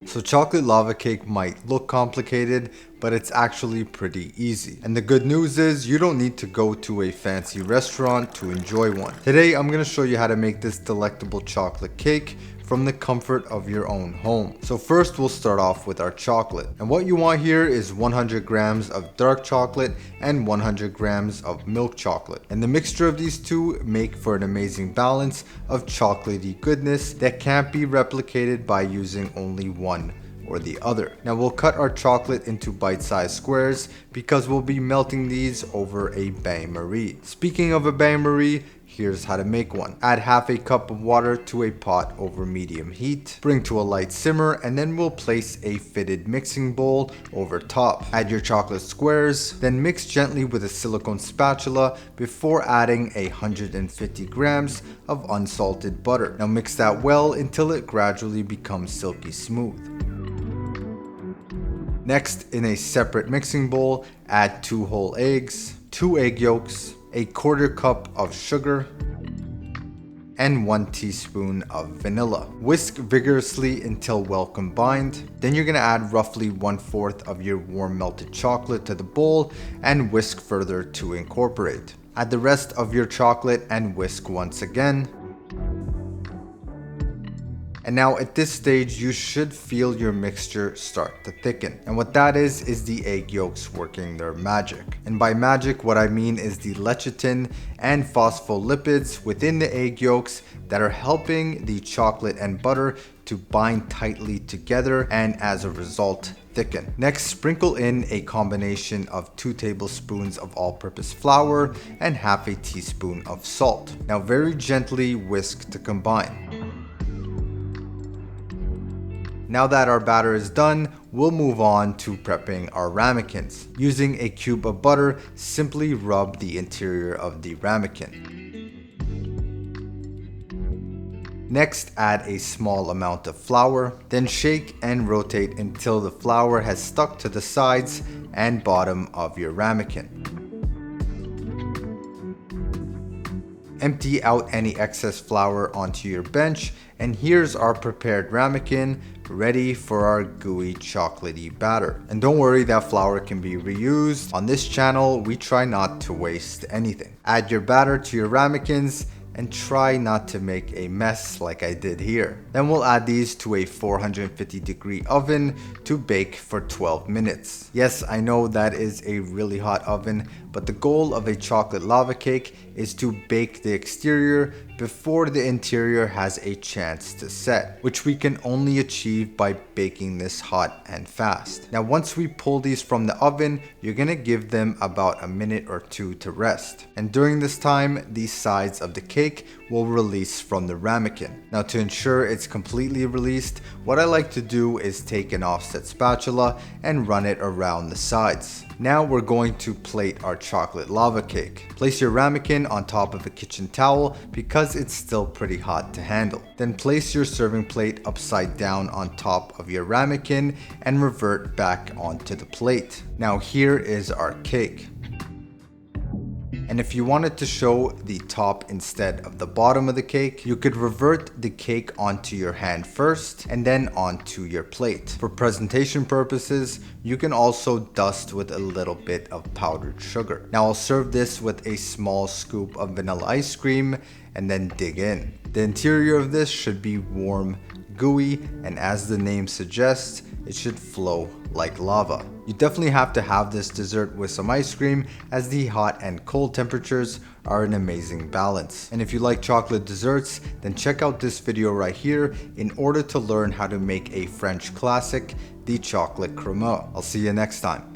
So chocolate lava cake might look complicated, but it's actually pretty easy. And the good news is you don't need to go to a fancy restaurant to enjoy one. Today I'm going to show you how to make this delectable chocolate cake from the comfort of your own home. So first we'll start off with our chocolate. And what you want here is 100 grams of dark chocolate and 100 grams of milk chocolate. And the mixture of these two make for an amazing balance of chocolatey goodness that can't be replicated by using only one or the other. Now we'll cut our chocolate into bite-sized squares because we'll be melting these over a bain-marie. Speaking of a bain-marie, here's how to make one. Add half a cup of water to a pot over medium heat. Bring to a light simmer, and then we'll place a fitted mixing bowl over top. Add your chocolate squares, then mix gently with a silicone spatula before adding 150 grams of unsalted butter. Now mix that well until it gradually becomes silky smooth. Next, in a separate mixing bowl, add 2 whole eggs, 2 egg yolks, a quarter cup of sugar, and 1 teaspoon of vanilla. Whisk vigorously until well combined. Then you're gonna add roughly 1/4 of your warm melted chocolate to the bowl and whisk further to incorporate. Add the rest of your chocolate and whisk once again. And now at this stage, you should feel your mixture start to thicken. And what that is the egg yolks working their magic. And by magic, what I mean is the lecithin and phospholipids within the egg yolks that are helping the chocolate and butter to bind tightly together and as a result, thicken. Next, sprinkle in a combination of 2 tablespoons of all-purpose flour and half a teaspoon of salt. Now very gently whisk to combine. Now that our batter is done, we'll move on to prepping our ramekins. Using a cube of butter, simply rub the interior of the ramekin. Next, add a small amount of flour, then shake and rotate until the flour has stuck to the sides and bottom of your ramekin. Empty out any excess flour onto your bench, and here's our prepared ramekin ready for our gooey chocolatey batter. And don't worry, that flour can be reused. On this channel, we try not to waste anything. Add your batter to your ramekins and try not to make a mess like I did here. Then we'll add these to a 450-degree oven to bake for 12 minutes. Yes, I know that is a really hot oven, but the goal of a chocolate lava cake is to bake the exterior before the interior has a chance to set, which we can only achieve by baking this hot and fast. Now once we pull these from the oven, you're gonna give them about a minute or 2 to rest. And during this time, the sides of the cake will release from the ramekin. Now to ensure it's completely released, what I like to do is take an offset spatula and run it around the sides. Now we're going to plate our chocolate lava cake. Place your ramekin on top of a kitchen towel because it's still pretty hot to handle. Then place your serving plate upside down on top of your ramekin and revert back onto the plate. Now here is our cake. And if you wanted to show the top instead of the bottom of the cake, you could revert the cake onto your hand first and then onto your plate. For presentation purposes, you can also dust with a little bit of powdered sugar. Now I'll serve this with a small scoop of vanilla ice cream and then dig in. The interior of this should be warm, gooey, and as the name suggests, it should flow like lava. You definitely have to have this dessert with some ice cream, as the hot and cold temperatures are an amazing balance. And if you like chocolate desserts, then check out this video right here in order to learn how to make a French classic, the chocolate crema. I'll see you next time.